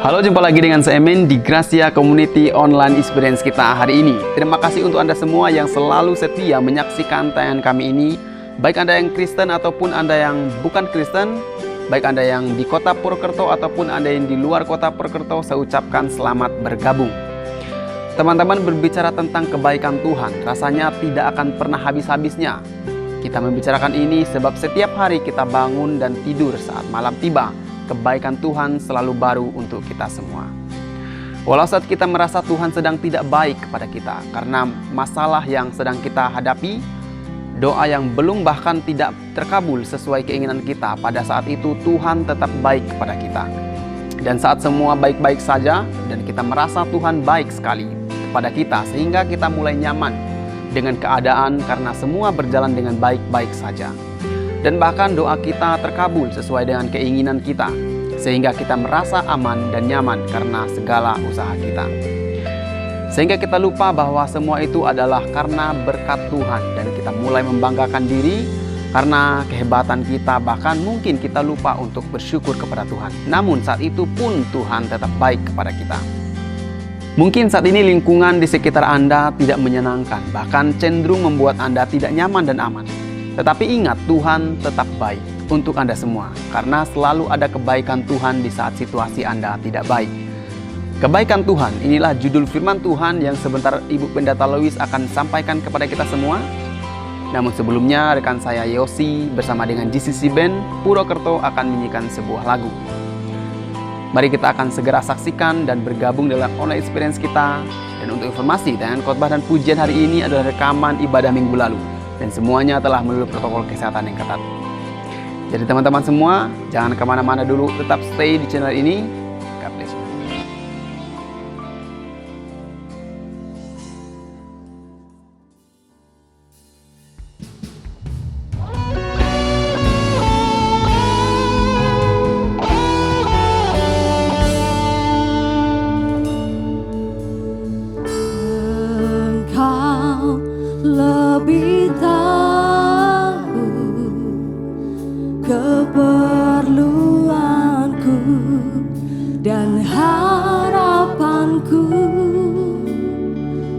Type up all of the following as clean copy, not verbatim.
Halo, jumpa lagi dengan saya Men di Gracia Community Online Experience kita hari ini. Terima kasih untuk Anda semua yang selalu setia menyaksikan tayangan kami ini. Baik Anda yang Kristen ataupun Anda yang bukan Kristen, baik Anda yang di kota Purwokerto ataupun Anda yang di luar kota Purwokerto, saya ucapkan selamat bergabung. Teman-teman, berbicara tentang kebaikan Tuhan, rasanya tidak akan pernah habis-habisnya. Kita membicarakan ini sebab setiap hari kita bangun dan tidur saat malam tiba, kebaikan Tuhan selalu baru untuk kita semua. Walau saat kita merasa Tuhan sedang tidak baik kepada kita karena masalah yang sedang kita hadapi, doa yang belum bahkan tidak terkabul sesuai keinginan kita, pada saat itu Tuhan tetap baik kepada kita. Dan saat semua baik-baik saja dan kita merasa Tuhan baik sekali kepada kita, sehingga kita mulai nyaman dengan keadaan karena semua berjalan dengan baik-baik saja. Dan bahkan doa kita terkabul sesuai dengan keinginan kita, sehingga kita merasa aman dan nyaman karena segala usaha kita. Sehingga kita lupa bahwa semua itu adalah karena berkat Tuhan, dan kita mulai membanggakan diri karena kehebatan kita, bahkan mungkin kita lupa untuk bersyukur kepada Tuhan. Namun saat itu pun Tuhan tetap baik kepada kita. Mungkin saat ini lingkungan di sekitar Anda tidak menyenangkan, bahkan cenderung membuat Anda tidak nyaman dan aman. Tetapi ingat, Tuhan tetap baik untuk Anda semua, karena selalu ada kebaikan Tuhan di saat situasi Anda tidak baik. Kebaikan Tuhan, inilah judul firman Tuhan yang sebentar Ibu Pendeta Lois akan sampaikan kepada kita semua. Namun sebelumnya, rekan saya Yosi bersama dengan GCC Band Purwokerto akan menyanyikan sebuah lagu. Mari kita akan segera saksikan dan bergabung dalam online experience kita. Dan untuk informasi, tayangan khotbah dan pujian hari ini adalah rekaman ibadah minggu lalu, dan semuanya telah melalui protokol kesehatan yang ketat. Jadi teman-teman semua, jangan kemana-mana dulu, tetap stay di channel ini. God bless you. Engkau lebih tahu keperluanku dan harapanku.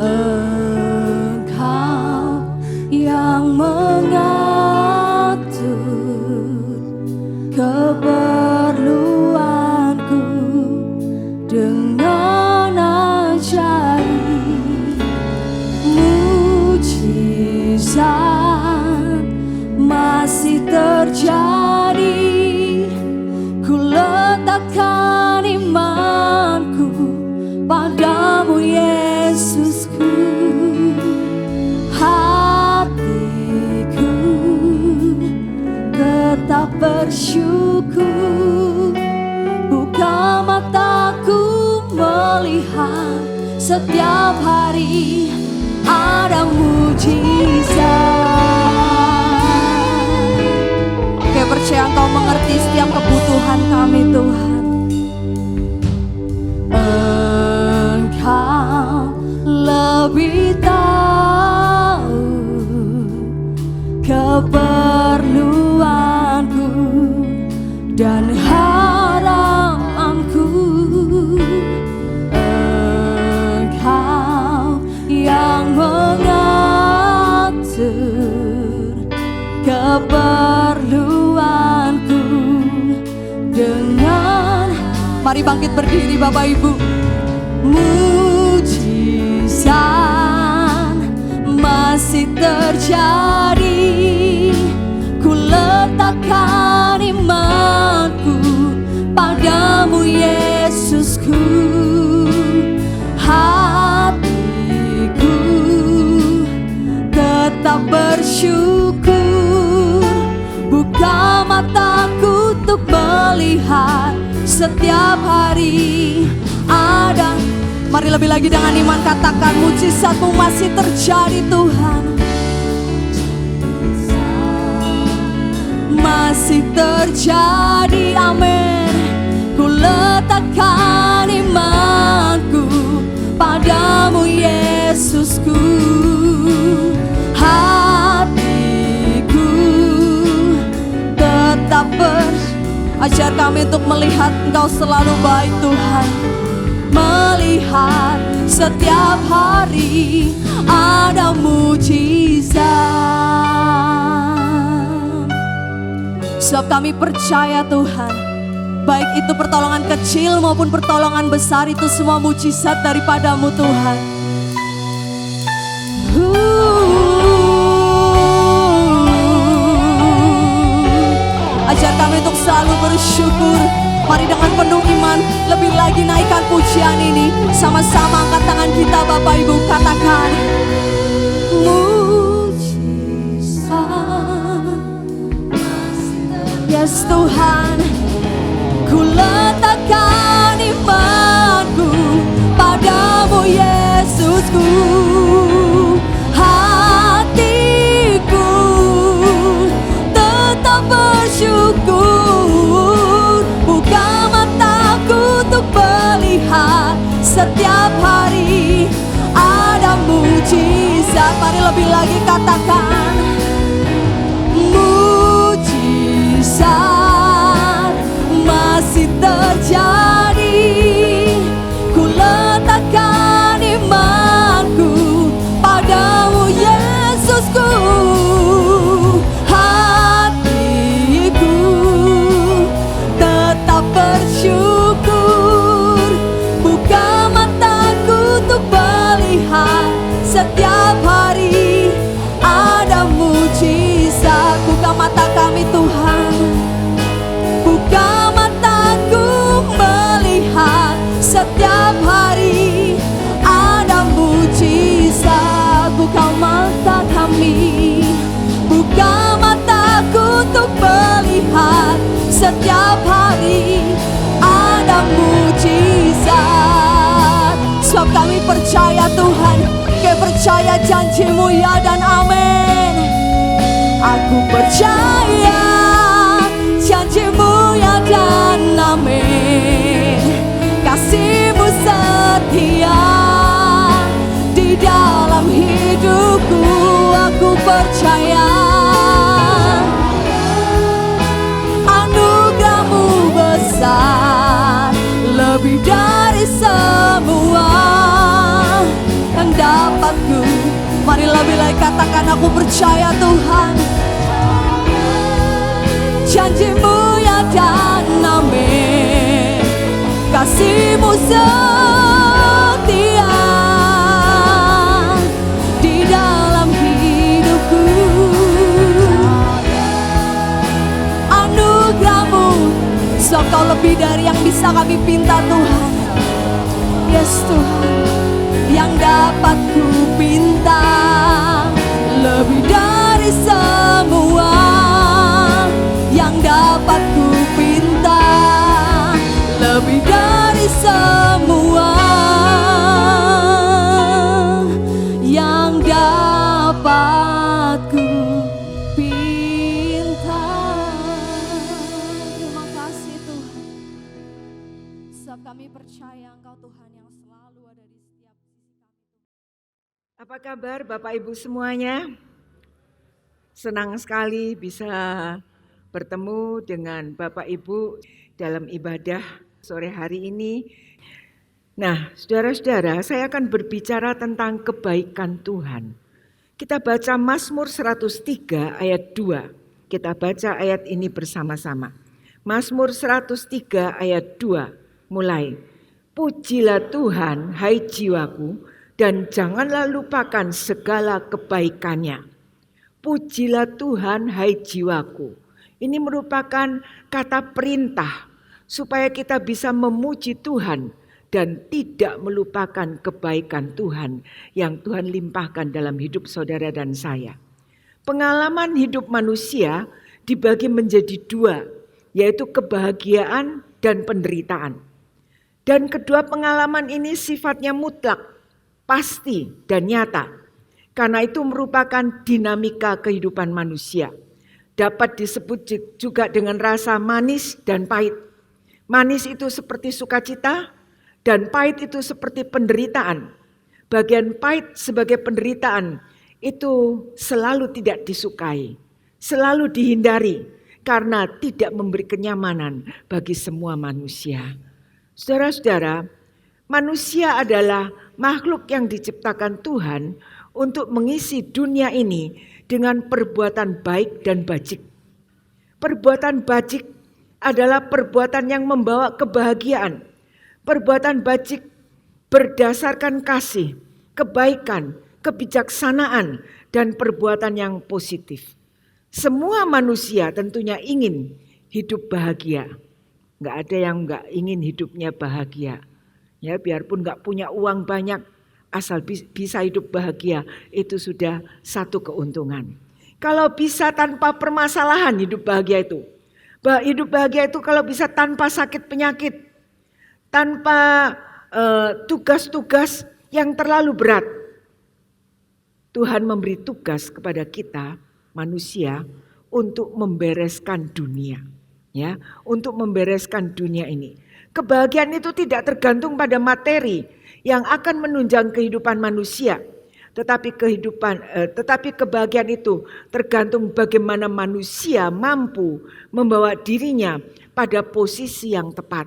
Engkau yang mengatur keperluanku dengan ajaib. Mujizat masih terjadi. Ku letakkan imanku padamu, Yesusku. Hatiku tetap bersyukur. Buka mataku melihat setiap hari ada mujizat. Oke, percaya Engkau mengerti setiap kebutuhan kami, Tuhan. Engkau lebih tahu keperluanku dan harapanku. Engkau yang mengatur keperluanku dengan... Mari bangkit berdiri Bapak Ibu. Mujizat masih terjadi. Ku letakkan imanku padamu, Yesusku. Hatiku tetap bersyukur. Buka mataku untuk melihat setiap hari ada. Mari lebih lagi dengan iman katakan, mujizat-Mu masih terjadi, Tuhan. Masih terjadi, amin. Ku letakkan imanku padamu, Yesusku. Hatiku tetap Ajar kami untuk melihat Engkau selalu baik Tuhan. Melihat setiap hari ada mujizat. Sebab kami percaya Tuhan, baik itu pertolongan kecil maupun pertolongan besar, itu semua mujizat daripada-Mu Tuhan. Ajar kami untuk selalu bersyukur. Mari dengan penuh iman lebih lagi naikkan pujian ini. Sama-sama angkat tangan kita Bapak Ibu, katakan mujizat. Yes Tuhan, ku letakkan imanku padamu Yesusku. Hatiku tetap bersyukur. Buka mataku untuk melihat setiap hari ada mujizat. Mari lebih lagi katakan mujizat masih terjadi. Ku letakkan imanku padamu Yesusku. Hatiku tetap bersyukur. Buka mataku untuk melihat setiap hari ada mujizat. Buka mata kami Tuhan, buka mataku melihat setiap hari ada mujizat. Buka mata kami, buka mataku untuk melihat setiap hari ada mujizat. Sebab kami percaya Tuhan, kami percaya janji-Mu ya dan amin. Aku percaya janji-Mu ya dan amin. Kasih-Mu setia di dalam hidupku. Aku percaya anugerah-Mu besar, lebih dari semua yang dapatku. Mari lebih lagi katakan aku percaya Tuhan. Janji-Mu ya dan amin. Kasih-Mu setia di dalam hidupku. Anugerah-Mu, sebab Kau lebih dari yang bisa kami pinta Tuhan. Yes Tuhan, yang dapat ku pinta lebih dari semua yang dapat ku pinta, lebih dari semua yang dapat ku pinta. Terima kasih Tuhan, sebab kami percaya Engkau Tuhan yang selalu ada di setiap sisi kami. Apa kabar Bapak Ibu semuanya? Senang sekali bisa bertemu dengan Bapak Ibu dalam ibadah sore hari ini. Nah, saudara-saudara, saya akan berbicara tentang kebaikan Tuhan. Kita baca Mazmur 103 ayat 2. Kita baca ayat ini bersama-sama. Mazmur 103 ayat 2 mulai. Pujilah Tuhan, hai jiwaku, dan janganlah lupakan segala kebaikannya. Pujilah Tuhan, hai jiwaku. Ini merupakan kata perintah supaya kita bisa memuji Tuhan dan tidak melupakan kebaikan Tuhan yang Tuhan limpahkan dalam hidup saudara dan saya. Pengalaman hidup manusia dibagi menjadi dua, yaitu kebahagiaan dan penderitaan. Dan kedua pengalaman ini sifatnya mutlak, pasti dan nyata. Karena itu merupakan dinamika kehidupan manusia. Dapat disebut juga dengan rasa manis dan pahit. Manis itu seperti sukacita dan pahit itu seperti penderitaan. Bagian pahit sebagai penderitaan itu selalu tidak disukai, selalu dihindari karena tidak memberi kenyamanan bagi semua manusia. Saudara-saudara, manusia adalah makhluk yang diciptakan Tuhan untuk mengisi dunia ini dengan perbuatan baik dan bajik. Perbuatan bajik adalah perbuatan yang membawa kebahagiaan. Perbuatan bajik berdasarkan kasih, kebaikan, kebijaksanaan, dan perbuatan yang positif. Semua manusia tentunya ingin hidup bahagia. Nggak ada yang nggak ingin hidupnya bahagia. Ya, biarpun nggak punya uang banyak, asal bisa hidup bahagia, itu sudah satu keuntungan. Kalau bisa tanpa permasalahan hidup bahagia itu. Hidup bahagia itu kalau bisa tanpa sakit penyakit, tanpa tugas-tugas yang terlalu berat. Tuhan memberi tugas kepada kita manusia untuk membereskan dunia, ya, untuk membereskan dunia ini. Kebahagiaan itu tidak tergantung pada materi yang akan menunjang kehidupan manusia, tetapi kebahagiaan itu tergantung bagaimana manusia mampu membawa dirinya pada posisi yang tepat.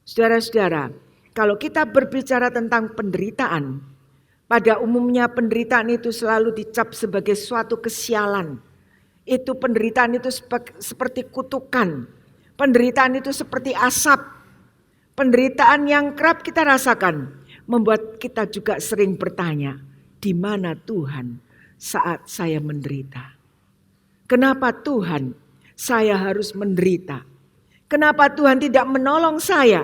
Saudara-saudara, kalau kita berbicara tentang penderitaan, pada umumnya penderitaan itu selalu dicap sebagai suatu kesialan. Itu penderitaan itu seperti kutukan. Penderitaan itu seperti asap. Penderitaan yang kerap kita rasakan membuat kita juga sering bertanya, di mana Tuhan saat saya menderita? Kenapa Tuhan saya harus menderita? Kenapa Tuhan tidak menolong saya?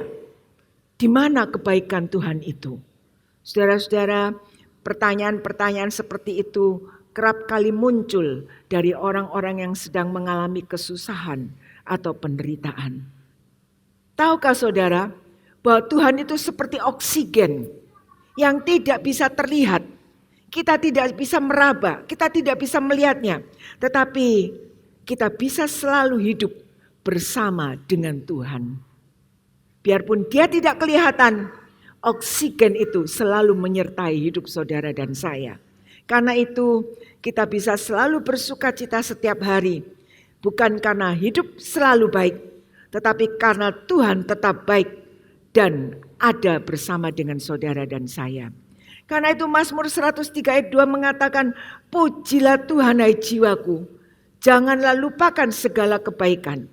Di mana kebaikan Tuhan itu? Saudara-saudara, pertanyaan-pertanyaan seperti itu kerap kali muncul dari orang-orang yang sedang mengalami kesusahan atau penderitaan. Tahukah saudara bahwa Tuhan itu seperti oksigen yang tidak bisa terlihat. Kita tidak bisa meraba, kita tidak bisa melihatnya. Tetapi kita bisa selalu hidup bersama dengan Tuhan. Biarpun dia tidak kelihatan, oksigen itu selalu menyertai hidup saudara dan saya. Karena itu kita bisa selalu bersukacita setiap hari. Bukan karena hidup selalu baik, tetapi karena Tuhan tetap baik dan ada bersama dengan saudara dan saya. Karena itu Mazmur 103 ayat 2 mengatakan, pujilah Tuhan hai jiwaku, janganlah lupakan segala kebaikan.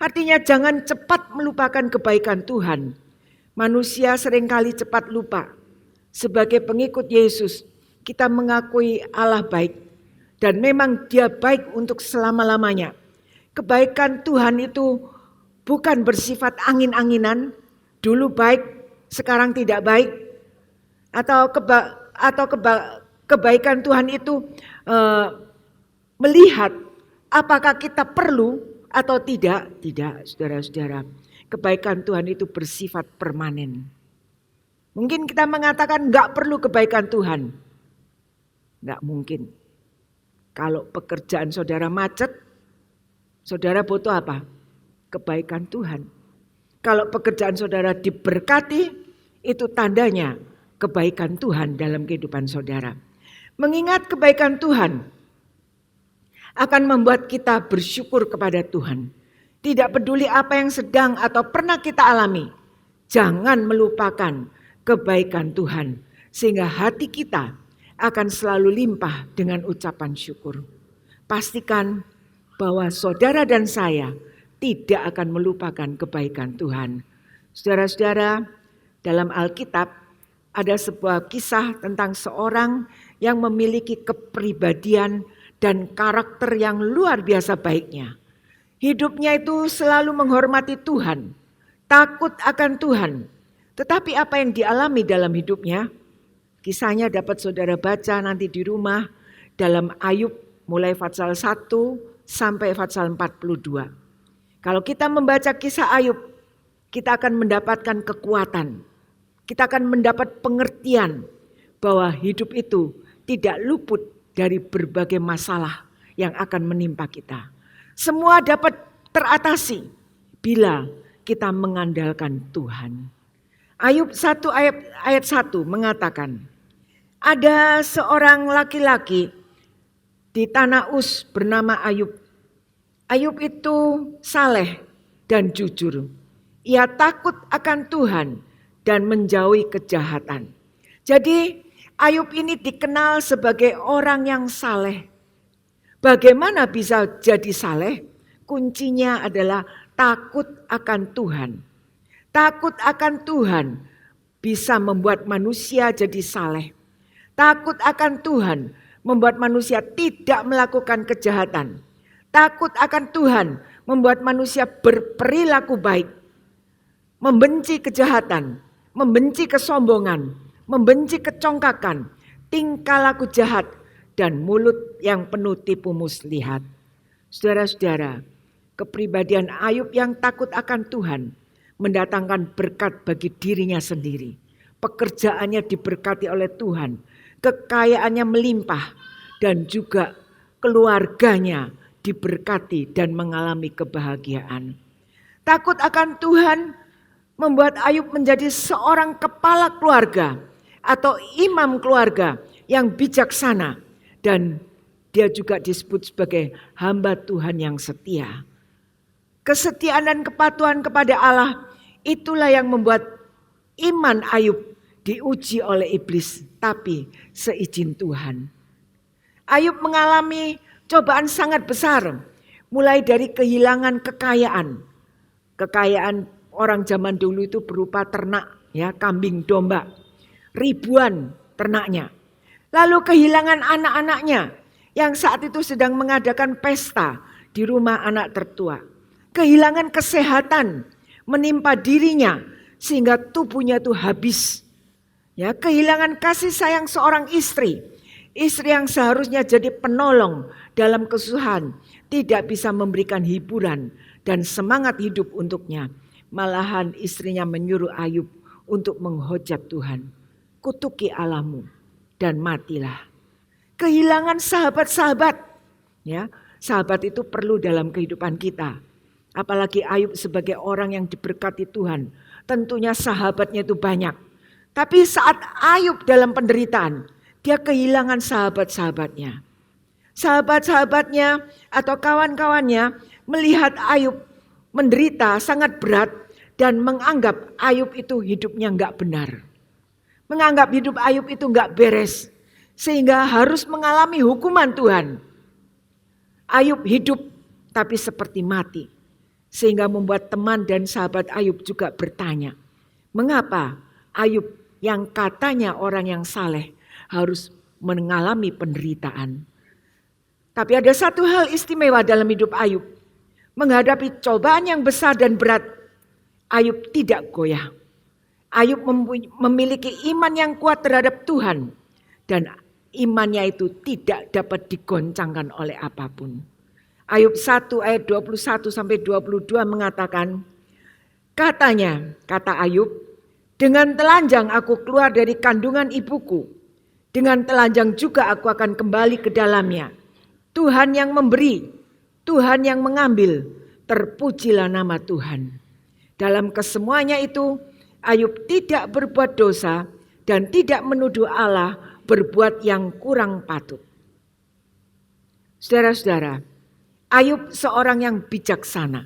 Artinya jangan cepat melupakan kebaikan Tuhan. Manusia seringkali cepat lupa. Sebagai pengikut Yesus, kita mengakui Allah baik. Dan memang dia baik untuk selama-lamanya. Kebaikan Tuhan itu bukan bersifat angin-anginan. Dulu baik, sekarang tidak baik. Atau kebaikan Tuhan itu melihat apakah kita perlu atau tidak. Tidak, saudara-saudara. Kebaikan Tuhan itu bersifat permanen. Mungkin kita mengatakan enggak perlu kebaikan Tuhan. Enggak mungkin. Kalau pekerjaan saudara macet, saudara butuh apa? Kebaikan Tuhan. Kalau pekerjaan saudara diberkati, itu tandanya kebaikan Tuhan dalam kehidupan saudara. Mengingat kebaikan Tuhan akan membuat kita bersyukur kepada Tuhan. Tidak peduli apa yang sedang atau pernah kita alami, jangan melupakan kebaikan Tuhan. Sehingga hati kita akan selalu limpah dengan ucapan syukur. Pastikan bahwa saudara dan saya tidak akan melupakan kebaikan Tuhan. Saudara-saudara, dalam Alkitab ada sebuah kisah tentang seorang yang memiliki kepribadian dan karakter yang luar biasa baiknya. Hidupnya itu selalu menghormati Tuhan, takut akan Tuhan. Tetapi apa yang dialami dalam hidupnya, kisahnya dapat saudara baca nanti di rumah dalam Ayub mulai pasal 1 sampai pasal 42. Kalau kita membaca kisah Ayub, kita akan mendapatkan kekuatan. Kita akan mendapat pengertian bahwa hidup itu tidak luput dari berbagai masalah yang akan menimpa kita. Semua dapat teratasi bila kita mengandalkan Tuhan. Ayub 1 ayat 1 mengatakan, ada seorang laki-laki di tanah Uz bernama Ayub. Ayub itu saleh dan jujur. Ia takut akan Tuhan dan menjauhi kejahatan. Jadi Ayub ini dikenal sebagai orang yang saleh. Bagaimana bisa jadi saleh? Kuncinya adalah takut akan Tuhan. Takut akan Tuhan bisa membuat manusia jadi saleh. Takut akan Tuhan membuat manusia tidak melakukan kejahatan. Takut akan Tuhan membuat manusia berperilaku baik. Membenci kejahatan, membenci kesombongan, membenci kecongkakan, tingkah laku jahat, dan mulut yang penuh tipu muslihat. Saudara-saudara, kepribadian Ayub yang takut akan Tuhan mendatangkan berkat bagi dirinya sendiri. Pekerjaannya diberkati oleh Tuhan, kekayaannya melimpah, dan juga keluarganya diberkati dan mengalami kebahagiaan. Takut akan Tuhan membuat Ayub menjadi seorang kepala keluarga atau imam keluarga yang bijaksana, dan dia juga disebut sebagai hamba Tuhan yang setia. Kesetiaan dan kepatuhan kepada Allah itulah yang membuat iman Ayub diuji oleh iblis, tapi seizin Tuhan. Ayub mengalami cobaan sangat besar, mulai dari kehilangan kekayaan. Kekayaan orang zaman dulu itu berupa ternak, ya, kambing domba, ribuan ternaknya. Lalu kehilangan anak-anaknya yang saat itu sedang mengadakan pesta di rumah anak tertua. Kehilangan kesehatan menimpa dirinya sehingga tubuhnya itu habis. Ya, kehilangan kasih sayang seorang istri. Istri yang seharusnya jadi penolong dalam kesusahan tidak bisa memberikan hiburan dan semangat hidup untuknya. Malahan istrinya menyuruh Ayub untuk menghujat Tuhan. Kutuki Allahmu dan matilah. Kehilangan sahabat-sahabat. Ya, sahabat itu perlu dalam kehidupan kita. Apalagi Ayub sebagai orang yang diberkati Tuhan. Tentunya sahabatnya itu banyak. Tapi saat Ayub dalam penderitaan, dia kehilangan sahabat-sahabatnya. Sahabat-sahabatnya atau kawan-kawannya melihat Ayub menderita sangat berat dan menganggap Ayub itu hidupnya enggak benar. Menganggap hidup Ayub itu enggak beres. Sehingga harus mengalami hukuman Tuhan. Ayub hidup tapi seperti mati. Sehingga membuat teman dan sahabat Ayub juga bertanya, mengapa Ayub yang katanya orang yang saleh harus mengalami penderitaan? Tapi ada satu hal istimewa dalam hidup Ayub. Menghadapi cobaan yang besar dan berat, Ayub tidak goyah. Ayub memiliki iman yang kuat terhadap Tuhan. Dan imannya itu tidak dapat digoncangkan oleh apapun. Ayub 1 ayat 21 sampai 22 mengatakan, kata Ayub, dengan telanjang aku keluar dari kandungan ibuku. Dengan telanjang juga aku akan kembali ke dalamnya. Tuhan yang memberi, Tuhan yang mengambil, terpujilah nama Tuhan. Dalam kesemuanya itu, Ayub tidak berbuat dosa dan tidak menuduh Allah berbuat yang kurang patut. Saudara-saudara, Ayub seorang yang bijaksana.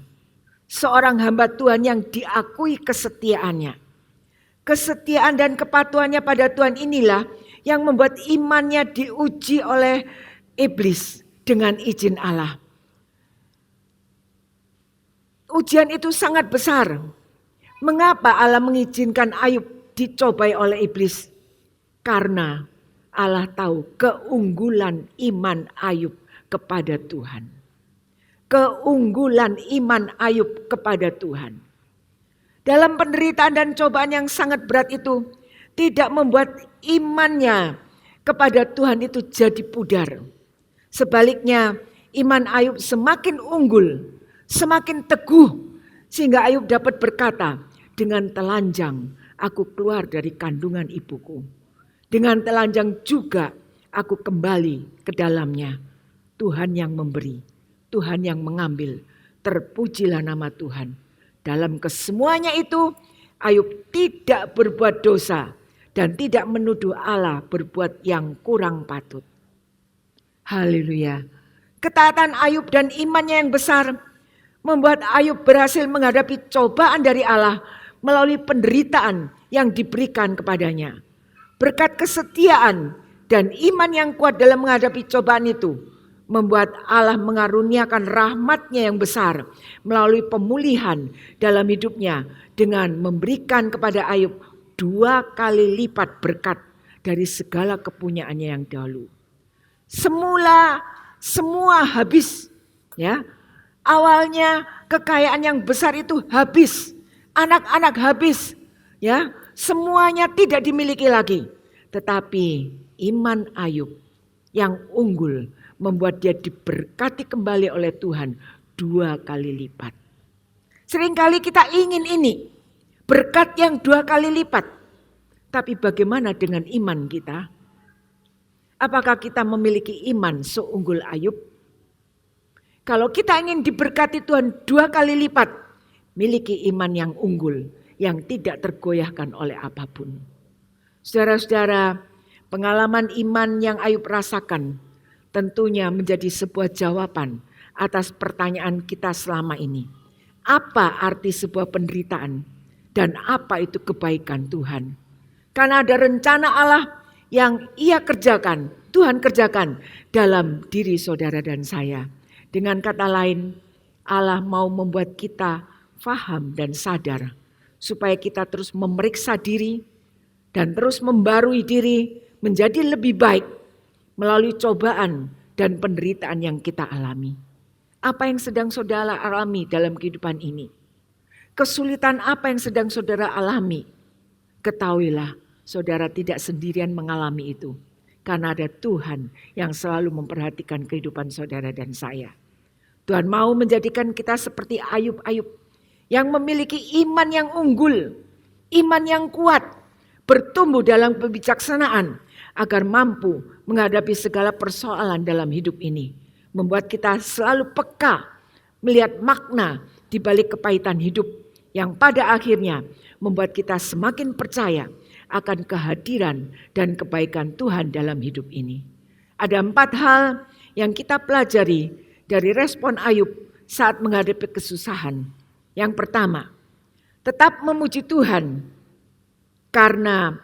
Seorang hamba Tuhan yang diakui kesetiaannya. Kesetiaan dan kepatuhannya pada Tuhan inilah yang membuat imannya diuji oleh iblis dengan izin Allah. Ujian itu sangat besar. Mengapa Allah mengizinkan Ayub dicobai oleh iblis? Karena Allah tahu keunggulan iman Ayub kepada Tuhan. Keunggulan iman Ayub kepada Tuhan. Dalam penderitaan dan cobaan yang sangat berat itu tidak membuat imannya kepada Tuhan itu jadi pudar. Sebaliknya iman Ayub semakin unggul, semakin teguh sehingga Ayub dapat berkata, dengan telanjang aku keluar dari kandungan ibuku. Dengan telanjang juga aku kembali ke dalamnya. Tuhan yang memberi. Tuhan yang mengambil, terpujilah nama Tuhan. Dalam kesemuanya itu, Ayub tidak berbuat dosa dan tidak menuduh Allah berbuat yang kurang patut. Haleluya. Ketaatan Ayub dan imannya yang besar membuat Ayub berhasil menghadapi cobaan dari Allah melalui penderitaan yang diberikan kepadanya. Berkat kesetiaan dan iman yang kuat dalam menghadapi cobaan itu membuat Allah mengaruniakan rahmat-Nya yang besar melalui pemulihan dalam hidupnya dengan memberikan kepada Ayub 2 kali lipat berkat dari segala kepunyaannya yang dahulu. Semua habis, ya. Awalnya kekayaan yang besar itu habis, anak-anak habis, ya. Semuanya tidak dimiliki lagi. Tetapi iman Ayub yang unggul membuat dia diberkati kembali oleh Tuhan 2 kali lipat. Seringkali kita ingin ini, berkat yang 2 kali lipat. Tapi bagaimana dengan iman kita? Apakah kita memiliki iman seunggul Ayub? Kalau kita ingin diberkati Tuhan 2 kali lipat, miliki iman yang unggul, yang tidak tergoyahkan oleh apapun. Saudara-saudara, pengalaman iman yang Ayub rasakan tentunya menjadi sebuah jawaban atas pertanyaan kita selama ini. Apa arti sebuah penderitaan dan apa itu kebaikan Tuhan? Karena ada rencana Allah yang Ia kerjakan, Tuhan kerjakan dalam diri saudara dan saya. Dengan kata lain, Allah mau membuat kita faham dan sadar supaya kita terus memeriksa diri dan terus membarui diri menjadi lebih baik melalui cobaan dan penderitaan yang kita alami. Apa yang sedang saudara alami dalam kehidupan ini? Kesulitan apa yang sedang saudara alami? Ketahuilah, saudara tidak sendirian mengalami itu. Karena ada Tuhan yang selalu memperhatikan kehidupan saudara dan saya. Tuhan mau menjadikan kita seperti Ayub-Ayub yang memiliki iman yang unggul, iman yang kuat, bertumbuh dalam kebijaksanaan agar mampu menghadapi segala persoalan dalam hidup ini. Membuat kita selalu peka melihat makna di balik kepahitan hidup yang pada akhirnya membuat kita semakin percaya akan kehadiran dan kebaikan Tuhan dalam hidup ini. Ada 4 hal yang kita pelajari dari respon Ayub saat menghadapi kesusahan. Yang pertama, tetap memuji Tuhan karena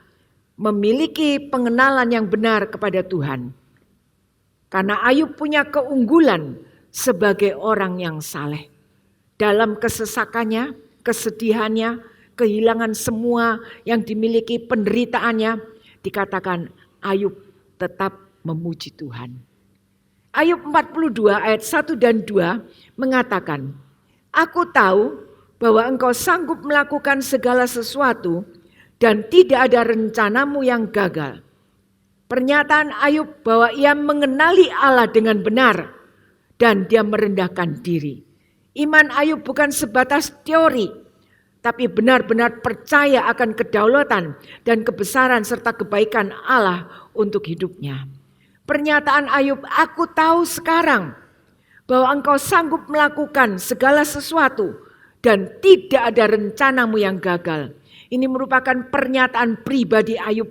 memiliki pengenalan yang benar kepada Tuhan. Karena Ayub punya keunggulan sebagai orang yang saleh. Dalam kesesakannya, kesedihannya, kehilangan semua yang dimiliki penderitaannya, dikatakan Ayub tetap memuji Tuhan. Ayub 42 ayat 1 dan 2 mengatakan, "Aku tahu bahwa engkau sanggup melakukan segala sesuatu dan tidak ada rencanamu yang gagal." Pernyataan Ayub bahwa ia mengenali Allah dengan benar dan dia merendahkan diri. Iman Ayub bukan sebatas teori, tapi benar-benar percaya akan kedaulatan dan kebesaran serta kebaikan Allah untuk hidupnya. Pernyataan Ayub, "Aku tahu sekarang bahwa engkau sanggup melakukan segala sesuatu dan tidak ada rencanamu yang gagal." Ini merupakan pernyataan pribadi Ayub.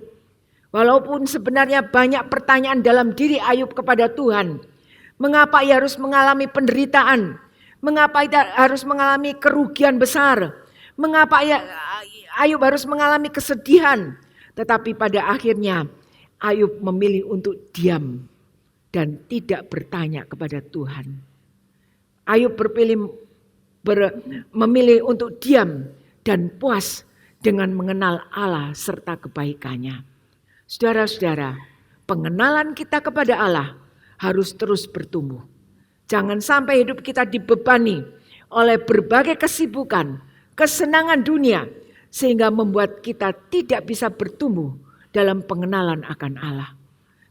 Walaupun sebenarnya banyak pertanyaan dalam diri Ayub kepada Tuhan. Mengapa ia harus mengalami penderitaan? Mengapa ia harus mengalami kerugian besar? Mengapa Ayub harus mengalami kesedihan? Tetapi pada akhirnya Ayub memilih untuk diam dan tidak bertanya kepada Tuhan. Ayub memilih untuk diam dan puas dengan mengenal Allah serta kebaikannya. Saudara-saudara, pengenalan kita kepada Allah harus terus bertumbuh. Jangan sampai hidup kita dibebani oleh berbagai kesibukan, kesenangan dunia, sehingga membuat kita tidak bisa bertumbuh dalam pengenalan akan Allah.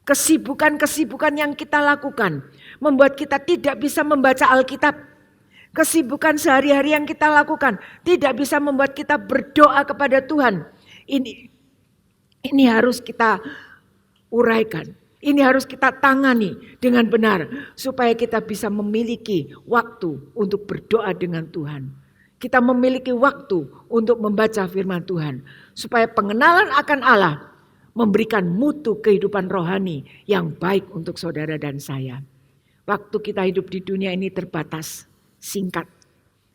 Kesibukan-kesibukan yang kita lakukan membuat kita tidak bisa membaca Alkitab. Kesibukan sehari-hari yang kita lakukan tidak bisa membuat kita berdoa kepada Tuhan. Ini harus kita uraikan. Ini harus kita tangani dengan benar supaya kita bisa memiliki waktu untuk berdoa dengan Tuhan. Kita memiliki waktu untuk membaca firman Tuhan supaya pengenalan akan Allah memberikan mutu kehidupan rohani yang baik untuk saudara dan saya. Waktu kita hidup di dunia ini terbatas, singkat.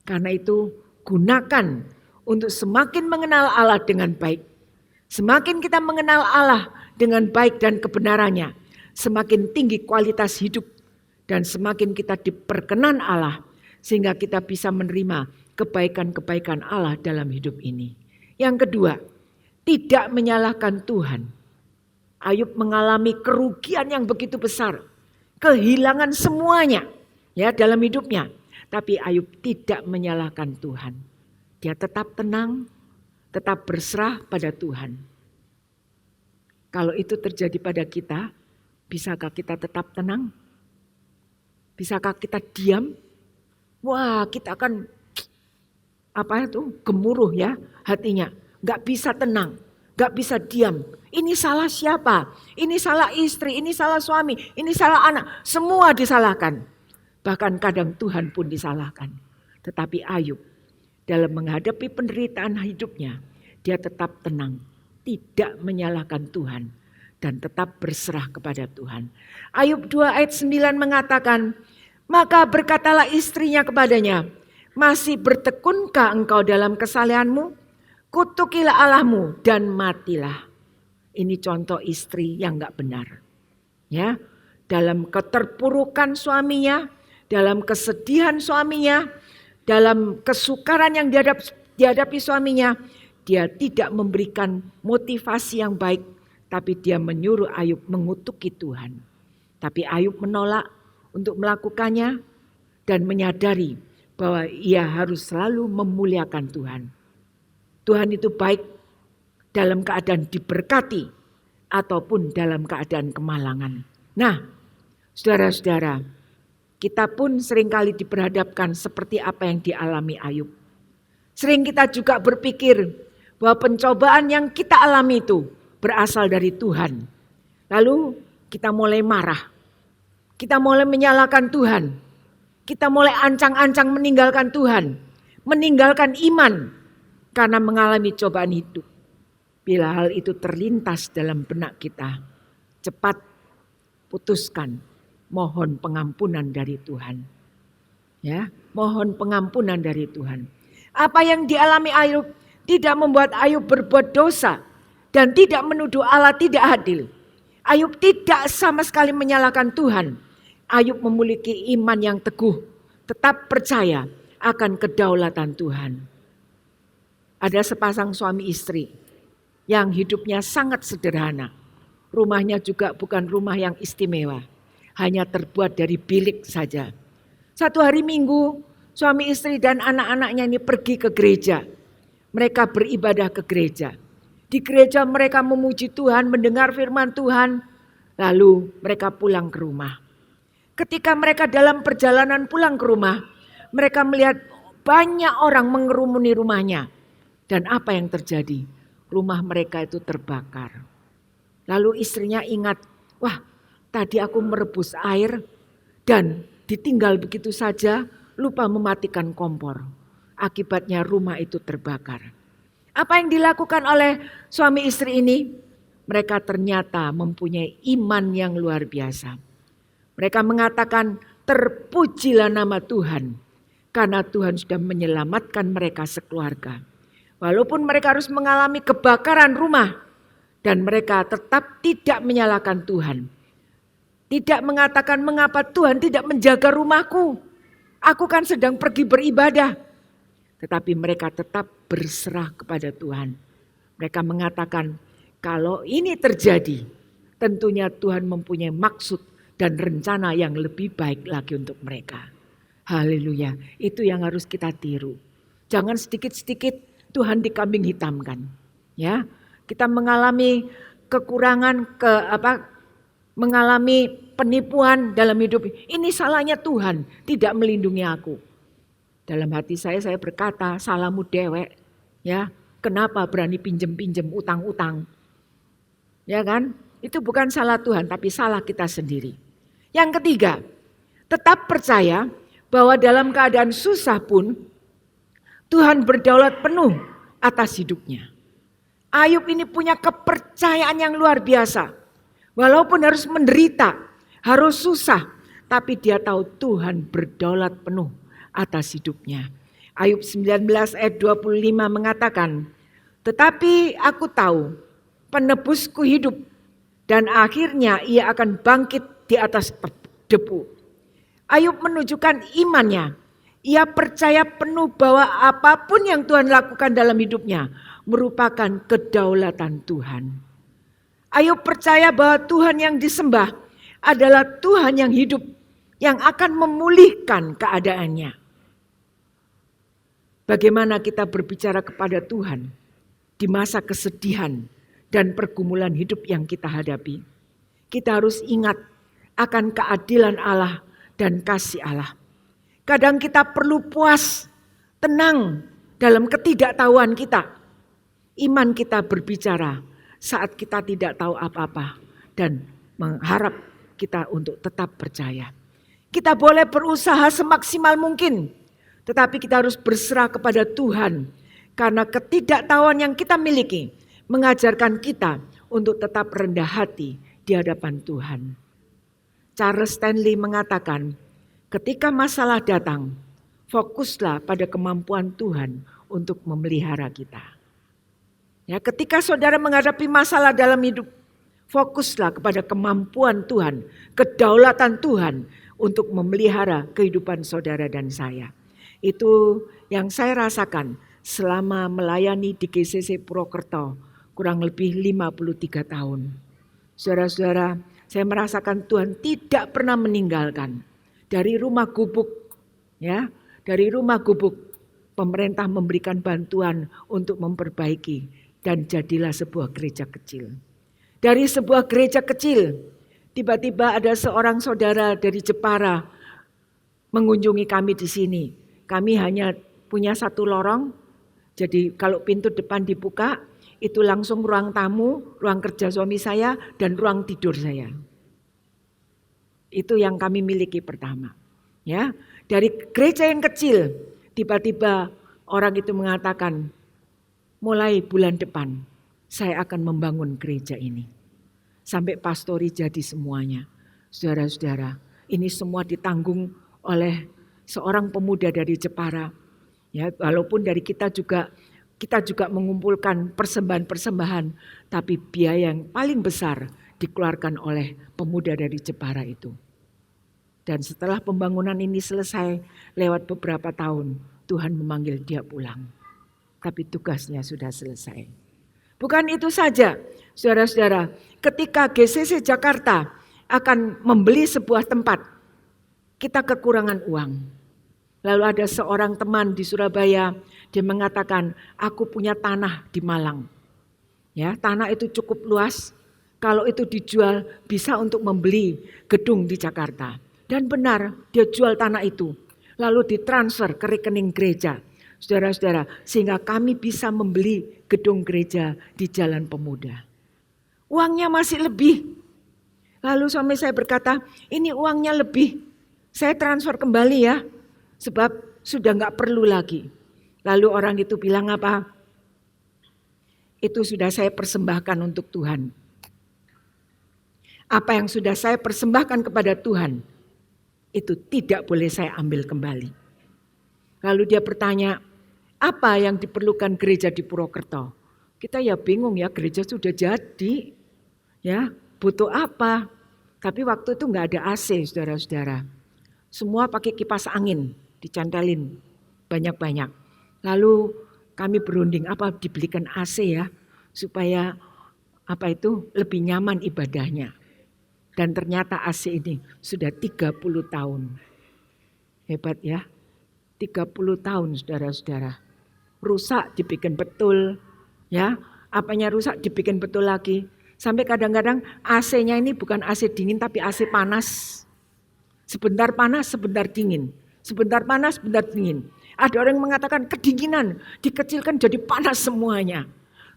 Karena itu gunakan untuk semakin mengenal Allah dengan baik. Semakin kita mengenal Allah dengan baik dan kebenarannya, semakin tinggi kualitas hidup dan semakin kita diperkenan Allah sehingga kita bisa menerima kebaikan-kebaikan Allah dalam hidup ini. Yang kedua, tidak menyalahkan Tuhan. Ayub mengalami kerugian yang begitu besar, kehilangan semuanya ya dalam hidupnya. Tapi Ayub tidak menyalahkan Tuhan. Dia tetap tenang, tetap berserah pada Tuhan. Kalau itu terjadi pada kita, bisakah kita tetap tenang? Bisakah kita diam? Wah, kita akan gemuruh ya hatinya. Gak bisa tenang, gak bisa diam. Ini salah siapa? Ini salah istri, ini salah suami, ini salah anak. Semua disalahkan. Bahkan kadang Tuhan pun disalahkan. Tetapi Ayub dalam menghadapi penderitaan hidupnya, dia tetap tenang. Tidak menyalahkan Tuhan dan tetap berserah kepada Tuhan. Ayub 2 ayat 9 mengatakan, maka berkatalah istrinya kepadanya, masih bertekunkah engkau dalam kesalehanmu? Kutukilah Allahmu dan matilah. Ini contoh istri yang gak benar. Ya, dalam keterpurukan suaminya, dalam kesedihan suaminya, dalam kesukaran yang dihadapi suaminya, dia tidak memberikan motivasi yang baik, tapi dia menyuruh Ayub mengutuki Tuhan. Tapi Ayub menolak untuk melakukannya dan menyadari bahwa ia harus selalu memuliakan Tuhan. Tuhan itu baik dalam keadaan diberkati ataupun dalam keadaan kemalangan. Nah, saudara-saudara, kita pun seringkali diperhadapkan seperti apa yang dialami Ayub. Sering kita juga berpikir bahwa pencobaan yang kita alami itu berasal dari Tuhan. Lalu kita mulai marah. Kita mulai menyalahkan Tuhan. Kita mulai ancang-ancang meninggalkan Tuhan. Meninggalkan iman karena mengalami cobaan hidup. Bila hal itu terlintas dalam benak kita, cepat putuskan. Mohon pengampunan dari Tuhan. Ya, mohon pengampunan dari Tuhan. Apa yang dialami Ayub tidak membuat Ayub berbuat dosa dan tidak menuduh Allah tidak adil. Ayub tidak sama sekali menyalahkan Tuhan. Ayub memiliki iman yang teguh, tetap percaya akan kedaulatan Tuhan. Ada sepasang suami istri yang hidupnya sangat sederhana. Rumahnya juga bukan rumah yang istimewa. Hanya terbuat dari bilik saja. Satu hari Minggu, suami istri dan anak-anaknya ini pergi ke gereja. Mereka beribadah ke gereja. Di gereja mereka memuji Tuhan, mendengar firman Tuhan. Lalu mereka pulang ke rumah. Ketika mereka dalam perjalanan pulang ke rumah, mereka melihat banyak orang mengerumuni rumahnya. Dan apa yang terjadi? Rumah mereka itu terbakar. Lalu istrinya ingat, wah, tadi aku merebus air dan ditinggal begitu saja, lupa mematikan kompor. Akibatnya rumah itu terbakar. Apa yang dilakukan oleh suami istri ini? Mereka ternyata mempunyai iman yang luar biasa. Mereka mengatakan, terpujilah nama Tuhan. Karena Tuhan sudah menyelamatkan mereka sekeluarga. Walaupun mereka harus mengalami kebakaran rumah. Dan mereka tetap tidak menyalahkan Tuhan. Tidak mengatakan mengapa Tuhan tidak menjaga rumahku. Aku kan sedang pergi beribadah. Tetapi mereka tetap berserah kepada Tuhan. Mereka mengatakan kalau ini terjadi tentunya Tuhan mempunyai maksud dan rencana yang lebih baik lagi untuk mereka. Haleluya, itu yang harus kita tiru. Jangan sedikit-sedikit Tuhan dikambing hitamkan. Ya, kita mengalami kekurangan, mengalami penipuan dalam hidup. Ini salahnya Tuhan, tidak melindungi aku. Dalam hati saya berkata, salahmu dewek. Ya, kenapa berani pinjem-pinjem utang-utang? Ya kan? Itu bukan salah Tuhan, tapi salah kita sendiri. Yang ketiga, tetap percaya bahwa dalam keadaan susah pun Tuhan berdaulat penuh atas hidupnya. Ayub ini punya kepercayaan yang luar biasa. Walaupun harus menderita, harus susah, tapi dia tahu Tuhan berdaulat penuh atas hidupnya. Ayub 19 ayat 25 mengatakan, tetapi aku tahu penebusku hidup dan akhirnya ia akan bangkit di atas debu. Ayub menunjukkan imannya. Ia percaya penuh bahwa apapun yang Tuhan lakukan dalam hidupnya merupakan kedaulatan Tuhan. Ayub percaya bahwa Tuhan yang disembah adalah Tuhan yang hidup, yang akan memulihkan keadaannya. Bagaimana kita berbicara kepada Tuhan di masa kesedihan dan pergumulan hidup yang kita hadapi? Kita harus ingat akan keadilan Allah dan kasih Allah. Kadang kita perlu puas, tenang dalam ketidaktahuan kita. Iman kita berbicara saat kita tidak tahu apa-apa dan mengharap kita untuk tetap percaya. Kita boleh berusaha semaksimal mungkin, tetapi kita harus berserah kepada Tuhan. Karena ketidaktahuan yang kita miliki mengajarkan kita untuk tetap rendah hati di hadapan Tuhan. Charles Stanley mengatakan, ketika masalah datang, fokuslah pada kemampuan Tuhan untuk memelihara kita. Ya, ketika saudara menghadapi masalah dalam hidup, fokuslah kepada kemampuan Tuhan, kedaulatan Tuhan untuk memelihara kehidupan saudara dan saya. Itu yang saya rasakan selama melayani di GCC Purwokerto kurang lebih 53 tahun. Saudara-saudara, saya merasakan Tuhan tidak pernah meninggalkan. Dari rumah gubuk, ya, dari rumah gubuk, pemerintah memberikan bantuan untuk memperbaiki dan jadilah sebuah gereja kecil. Dari sebuah gereja kecil, tiba-tiba ada seorang saudara dari Jepara mengunjungi kami di sini. Kami hanya punya satu lorong, jadi kalau pintu depan dibuka, itu langsung ruang tamu, ruang kerja suami saya, dan ruang tidur saya. Itu yang kami miliki pertama. Ya, dari gereja yang kecil, tiba-tiba orang itu mengatakan, mulai bulan depan saya akan membangun gereja ini. Sampai pastori jadi semuanya. Saudara-saudara, ini semua ditanggung oleh seorang pemuda dari Jepara. Ya, walaupun dari kita juga mengumpulkan persembahan-persembahan, tapi biaya yang paling besar dikeluarkan oleh pemuda dari Jepara itu. Dan setelah pembangunan ini selesai, lewat beberapa tahun, Tuhan memanggil dia pulang. Tapi tugasnya sudah selesai. Bukan itu saja, saudara-saudara, ketika GCC Jakarta akan membeli sebuah tempat, kita kekurangan uang. Lalu ada seorang teman di Surabaya, dia mengatakan, aku punya tanah di Malang. Ya, tanah itu cukup luas, kalau itu dijual bisa untuk membeli gedung di Jakarta. Dan benar, dia jual tanah itu, lalu ditransfer ke rekening gereja. Saudara-saudara, sehingga kami bisa membeli gedung gereja di Jalan Pemuda. Uangnya masih lebih. Lalu suami saya berkata, ini uangnya lebih, saya transfer kembali ya, sebab sudah gak perlu lagi. Lalu orang itu bilang apa? Itu sudah saya persembahkan untuk Tuhan. Apa yang sudah saya persembahkan kepada Tuhan, itu tidak boleh saya ambil kembali. Lalu dia bertanya, apa yang diperlukan gereja di Purwokerto? Kita ya bingung ya, gereja sudah jadi, ya butuh apa? Tapi waktu itu nggak ada AC, saudara-saudara. Semua pakai kipas angin, dicantelin banyak-banyak. Lalu kami berunding, apa dibelikan AC ya, supaya apa itu lebih nyaman ibadahnya. Dan ternyata AC ini sudah 30 tahun. Hebat ya, 30 tahun saudara-saudara. Rusak dibikin betul, ya. Apanya rusak dibikin betul lagi. Sampai kadang-kadang AC-nya ini bukan AC dingin tapi AC panas. Sebentar panas, sebentar dingin. Sebentar panas, sebentar dingin. Ada orang yang mengatakan kedinginan, dikecilkan jadi panas semuanya.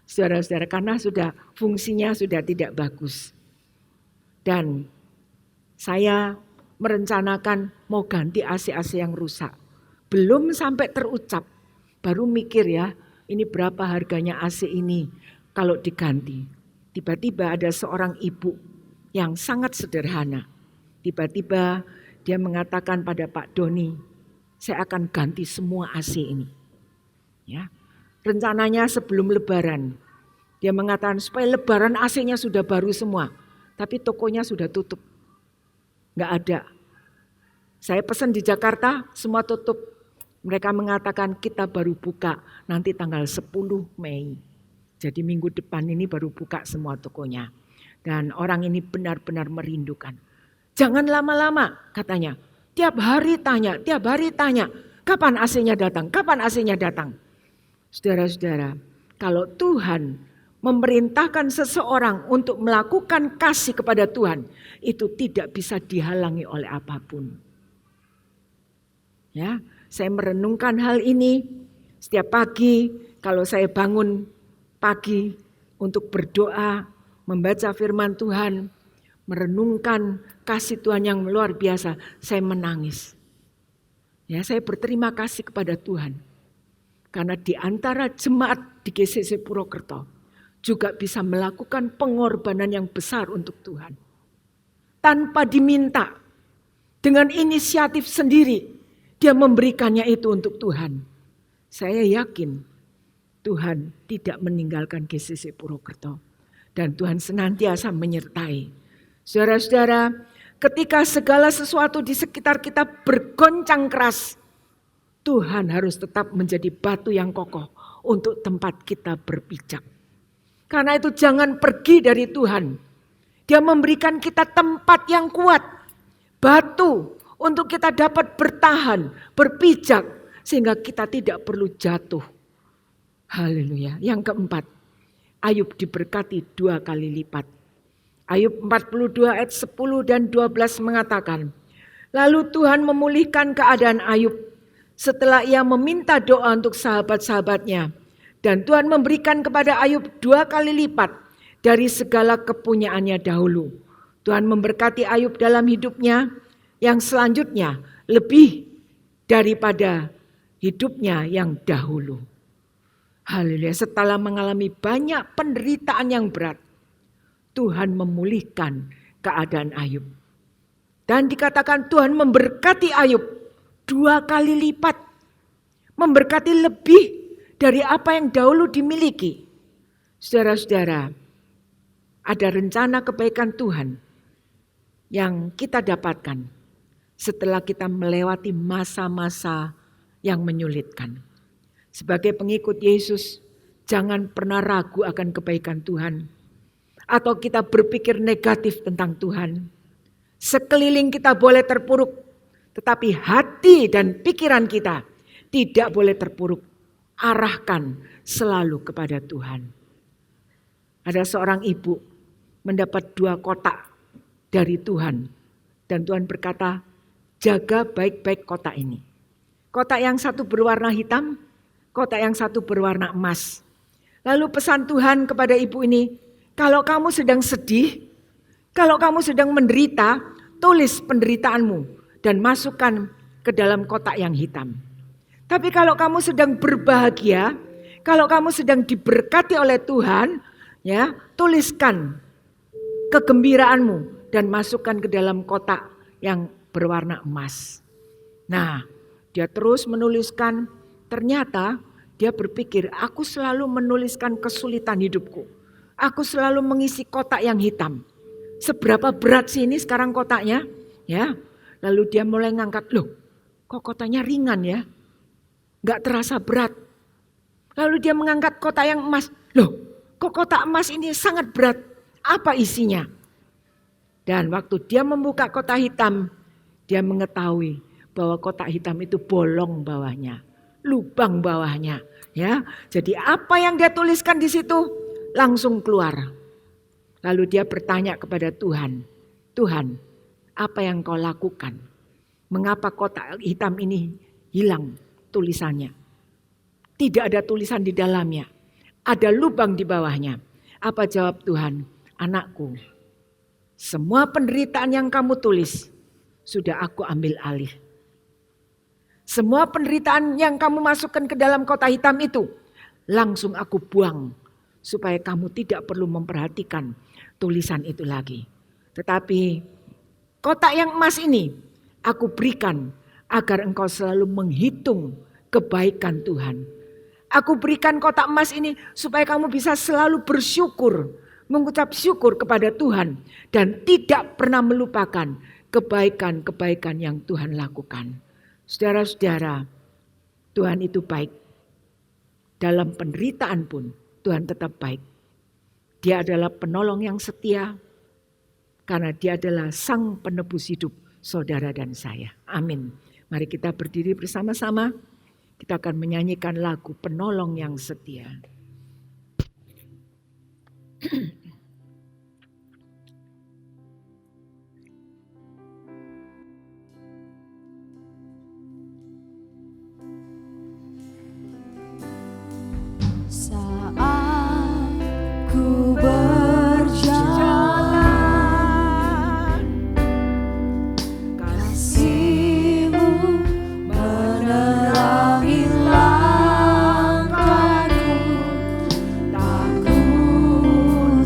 Saudara-saudara, karena sudah fungsinya sudah tidak bagus. Dan saya merencanakan mau ganti AC-AC yang rusak. Belum sampai terucap, baru mikir ya, ini berapa harganya AC ini kalau diganti. Tiba-tiba ada seorang ibu yang sangat sederhana. Tiba-tiba Dia mengatakan pada Pak Doni, saya akan ganti semua AC ini. Ya, rencananya sebelum Lebaran. Dia mengatakan supaya Lebaran AC-nya sudah baru semua. Tapi tokonya sudah tutup. Nggak ada. Saya pesan di Jakarta, semua tutup. Mereka mengatakan kita baru buka nanti tanggal 10 Mei. Jadi minggu depan ini baru buka semua tokonya. Dan orang ini benar-benar merindukan. Jangan lama-lama katanya. Tiap hari tanya, kapan AC-nya datang, kapan AC-nya datang. Saudara-saudara, kalau Tuhan memerintahkan seseorang untuk melakukan kasih kepada Tuhan, itu tidak bisa dihalangi oleh apapun. Ya, saya merenungkan hal ini setiap pagi kalau saya bangun pagi untuk berdoa, membaca firman Tuhan, merenungkan kasih Tuhan yang luar biasa, saya menangis. Ya, saya berterima kasih kepada Tuhan. Karena di antara jemaat di GCC Purwokerto juga bisa melakukan pengorbanan yang besar untuk Tuhan. Tanpa diminta, dengan inisiatif sendiri, dia memberikannya itu untuk Tuhan. Saya yakin Tuhan tidak meninggalkan GCC Purwokerto. Dan Tuhan senantiasa menyertai. Saudara-saudara, ketika segala sesuatu di sekitar kita bergoncang keras, Tuhan harus tetap menjadi batu yang kokoh untuk tempat kita berpijak. Karena itu jangan pergi dari Tuhan. Dia memberikan kita tempat yang kuat, batu untuk kita dapat bertahan, berpijak sehingga kita tidak perlu jatuh. Haleluya. Yang keempat, Ayub diberkati 2 kali lipat. Ayub 42 ayat 10 dan 12 mengatakan, lalu Tuhan memulihkan keadaan Ayub setelah ia meminta doa untuk sahabat-sahabatnya. Dan Tuhan memberikan kepada Ayub 2 kali lipat dari segala kepunyaannya dahulu. Tuhan memberkati Ayub dalam hidupnya yang selanjutnya lebih daripada hidupnya yang dahulu. Haleluya, setelah mengalami banyak penderitaan yang berat, Tuhan memulihkan keadaan Ayub. Dan dikatakan Tuhan memberkati Ayub 2 kali lipat. Memberkati lebih dari apa yang dahulu dimiliki. Saudara-saudara, ada rencana kebaikan Tuhan yang kita dapatkan setelah kita melewati masa-masa yang menyulitkan. Sebagai pengikut Yesus, jangan pernah ragu akan kebaikan Tuhan. Atau kita berpikir negatif tentang Tuhan. Sekeliling kita boleh terpuruk, tetapi hati dan pikiran kita tidak boleh terpuruk. Arahkan selalu kepada Tuhan. Ada seorang ibu mendapat 2 kotak dari Tuhan. Dan Tuhan berkata, jaga baik-baik kotak ini. Kotak yang satu berwarna hitam, kotak yang satu berwarna emas. Lalu pesan Tuhan kepada ibu ini, kalau kamu sedang sedih, kalau kamu sedang menderita, tulis penderitaanmu dan masukkan ke dalam kotak yang hitam. Tapi kalau kamu sedang berbahagia, kalau kamu sedang diberkati oleh Tuhan, ya, tuliskan kegembiraanmu dan masukkan ke dalam kotak yang berwarna emas. Nah, dia terus menuliskan, ternyata dia berpikir, aku selalu menuliskan kesulitan hidupku. Aku selalu mengisi kotak yang hitam. Seberapa berat sih ini sekarang kotaknya? Ya, lalu dia mulai ngangkat, loh kok kotaknya ringan ya? Gak terasa berat. Lalu dia mengangkat kotak yang emas. Loh, kok kotak emas ini sangat berat? Apa isinya? Dan waktu dia membuka kotak hitam, dia mengetahui bahwa kotak hitam itu bolong bawahnya, lubang bawahnya. Ya, jadi apa yang dia tuliskan di situ langsung keluar. Lalu dia bertanya kepada Tuhan, Tuhan, apa yang kau lakukan? Mengapa kotak hitam ini hilang tulisannya? Tidak ada tulisan di dalamnya. Ada lubang di bawahnya. Apa jawab Tuhan? Anakku, semua penderitaan yang kamu tulis sudah aku ambil alih. Semua penderitaan yang kamu masukkan ke dalam kotak hitam itu langsung aku buang. Supaya kamu tidak perlu memperhatikan tulisan itu lagi. Tetapi kotak yang emas ini aku berikan agar engkau selalu menghitung kebaikan Tuhan. Aku berikan kotak emas ini supaya kamu bisa selalu bersyukur, mengucap syukur kepada Tuhan dan tidak pernah melupakan kebaikan-kebaikan yang Tuhan lakukan. Saudara-saudara, Tuhan itu baik. Dalam penderitaan pun Tuhan tetap baik. Dia adalah penolong yang setia karena dia adalah sang penebus hidup saudara dan saya. Amin. Mari kita berdiri bersama-sama. Kita akan menyanyikan lagu Penolong yang Setia. Saat ku berjalan, kasih-Mu menerangi langkahku. Takut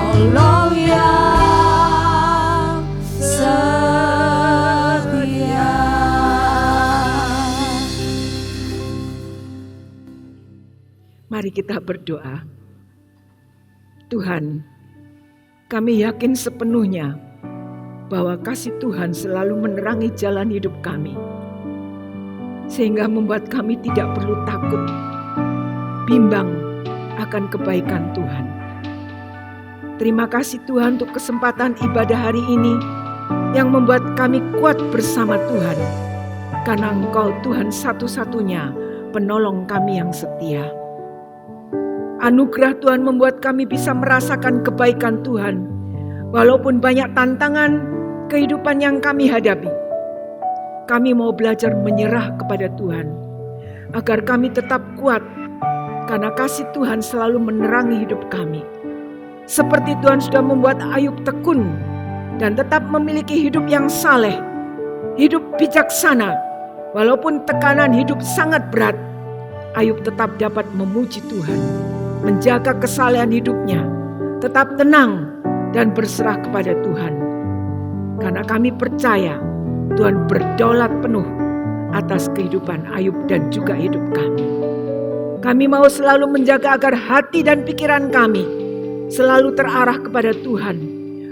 Engkaulah yang setia. Mari kita berdoa. Tuhan, kami yakin sepenuhnya bahwa kasih Tuhan selalu menerangi jalan hidup kami, sehingga membuat kami tidak perlu takut, bimbang akan kebaikan Tuhan. Terima kasih Tuhan untuk kesempatan ibadah hari ini yang membuat kami kuat bersama Tuhan, karena Engkau Tuhan satu-satunya penolong kami yang setia. Anugerah Tuhan membuat kami bisa merasakan kebaikan Tuhan, walaupun banyak tantangan kehidupan yang kami hadapi. Kami mau belajar menyerah kepada Tuhan, agar kami tetap kuat, karena kasih Tuhan selalu menerangi hidup kami. Seperti Tuhan sudah membuat Ayub tekun, dan tetap memiliki hidup yang saleh, hidup bijaksana. Walaupun tekanan hidup sangat berat, Ayub tetap dapat memuji Tuhan, menjaga kesalehan hidupnya, tetap tenang dan berserah kepada Tuhan. Karena kami percaya Tuhan berdaulat penuh atas kehidupan Ayub dan juga hidup kami. Kami mau selalu menjaga agar hati dan pikiran kami selalu terarah kepada Tuhan,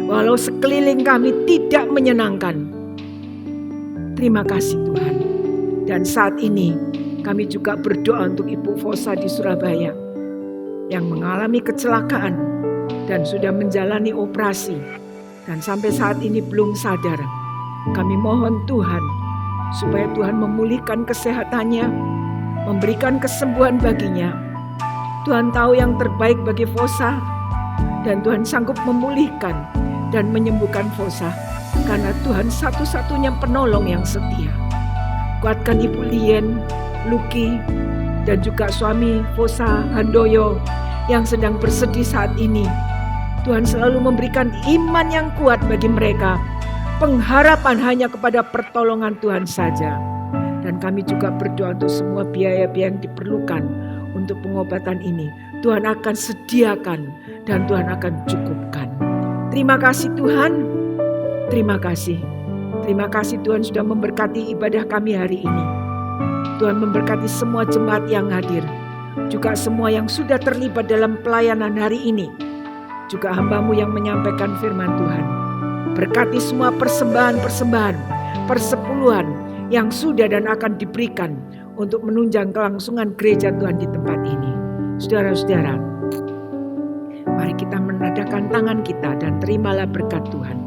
walau sekeliling kami tidak menyenangkan. Terima kasih Tuhan. Dan saat ini kami juga berdoa untuk Ibu Fosa di Surabaya yang mengalami kecelakaan dan sudah menjalani operasi dan sampai saat ini belum sadar. Kami mohon Tuhan supaya Tuhan memulihkan kesehatannya, memberikan kesembuhan baginya. Tuhan tahu yang terbaik bagi Fosa, dan Tuhan sanggup memulihkan dan menyembuhkan Fosa, karena Tuhan satu-satunya penolong yang setia. Kuatkan Ibu Lien, Luki, dan juga suami Fosa, Handoyo, yang sedang bersedih saat ini. Tuhan selalu memberikan iman yang kuat bagi mereka, pengharapan hanya kepada pertolongan Tuhan saja. Dan kami juga berdoa untuk semua biaya-biaya yang diperlukan untuk pengobatan ini. Tuhan akan sediakan dan Tuhan akan cukupkan. Terima kasih Tuhan. Terima kasih. Terima kasih Tuhan sudah memberkati ibadah kami hari ini. Tuhan memberkati semua jemaat yang hadir, juga semua yang sudah terlibat dalam pelayanan hari ini, juga hamba-Mu yang menyampaikan firman Tuhan. Berkati semua persembahan-persembahan, persepuluhan yang sudah dan akan diberikan untuk menunjang kelangsungan gereja Tuhan di tempat ini. Saudara-saudara, mari kita menadahkan tangan kita dan terimalah berkat Tuhan.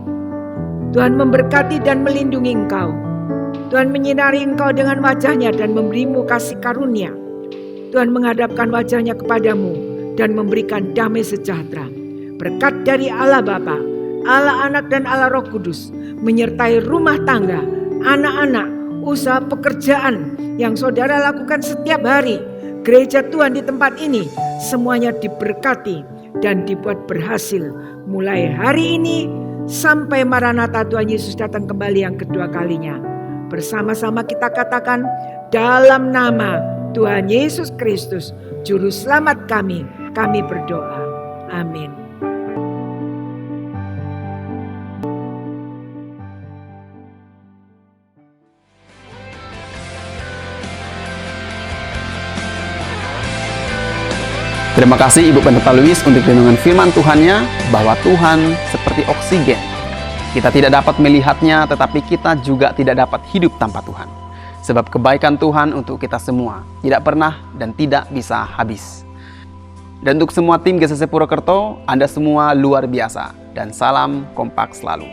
Tuhan memberkati dan melindungi engkau. Tuhan menyinari engkau dengan wajah-Nya dan memberimu kasih karunia. Tuhan menghadapkan wajah-Nya kepadamu dan memberikan damai sejahtera. Berkat dari Allah Bapa, Allah Anak dan Allah Roh Kudus menyertai rumah tangga, anak-anak, usaha pekerjaan yang saudara lakukan setiap hari. Gereja Tuhan di tempat ini semuanya diberkati dan dibuat berhasil mulai hari ini sampai Maranatha Tuhan Yesus datang kembali yang kedua kalinya. Bersama-sama kita katakan, dalam nama Tuhan Yesus Kristus, Juru Selamat kami berdoa. Amin. Terima kasih Ibu Pendeta Louis untuk renungan firman Tuhannya, bahwa Tuhan seperti oksigen. Kita tidak dapat melihatnya, tetapi kita juga tidak dapat hidup tanpa Tuhan. Sebab kebaikan Tuhan untuk kita semua tidak pernah dan tidak bisa habis. Dan untuk semua tim GCC Purwokerto, Anda semua luar biasa. Dan salam kompak selalu.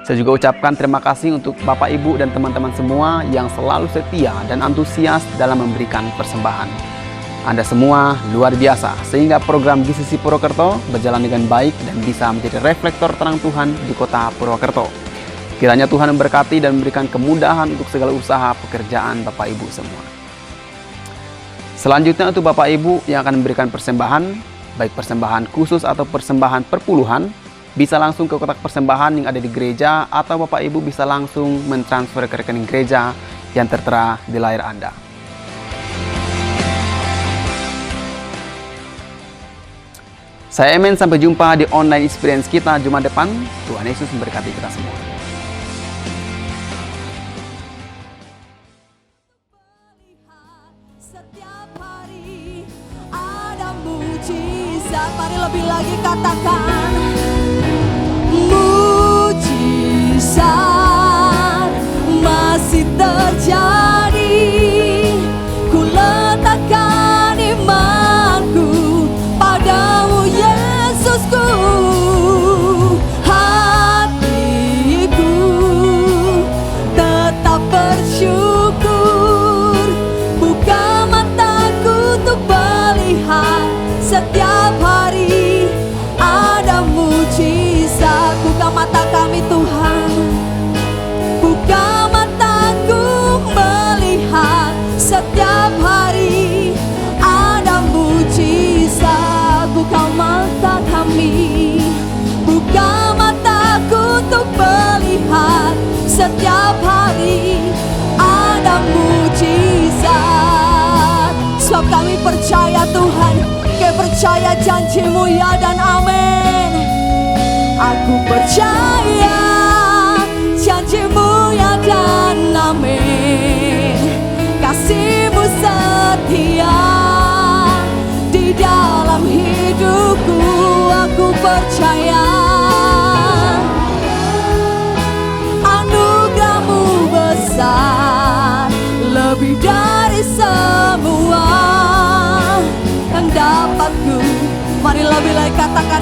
Saya juga ucapkan terima kasih untuk Bapak, Ibu, dan teman-teman semua yang selalu setia dan antusias dalam memberikan persembahan. Anda semua luar biasa, sehingga program GCC Purwokerto berjalan dengan baik dan bisa menjadi reflektor terang Tuhan di kota Purwokerto. Kiranya Tuhan memberkati dan memberikan kemudahan untuk segala usaha pekerjaan Bapak Ibu semua. Selanjutnya untuk Bapak Ibu yang akan memberikan persembahan, baik persembahan khusus atau persembahan perpuluhan, bisa langsung ke kotak persembahan yang ada di gereja, atau Bapak Ibu bisa langsung mentransfer ke rekening gereja yang tertera di layar Anda. Saya Emen, sampai jumpa di online experience kita Jumat depan. Tuhan Yesus memberkati kita semua. Setiap hari ada mujizat. Mari lebih lagi katakan mujizat masih terjadi. Ku letakkan imanku padamu Yesusku. Hatiku tetap bersyukur. Buka mataku untuk melihat setiap hari ada mujizat. Buka mata kami Tuhan, buka mataku melihat setiap hari ada mujizat. Buka mata kami, buka mataku untuk melihat setiap hari ada mujizat. Sebab kami percaya Tuhan, kami percaya janji-Mu ya dan amin. Aku percaya janji-Mu ya dan amin. Kasih-Mu setia di dalam hidupku. Aku percaya anugerah-Mu besar, lebih dari semua yang dapat ku. Mari lebih lagi katakan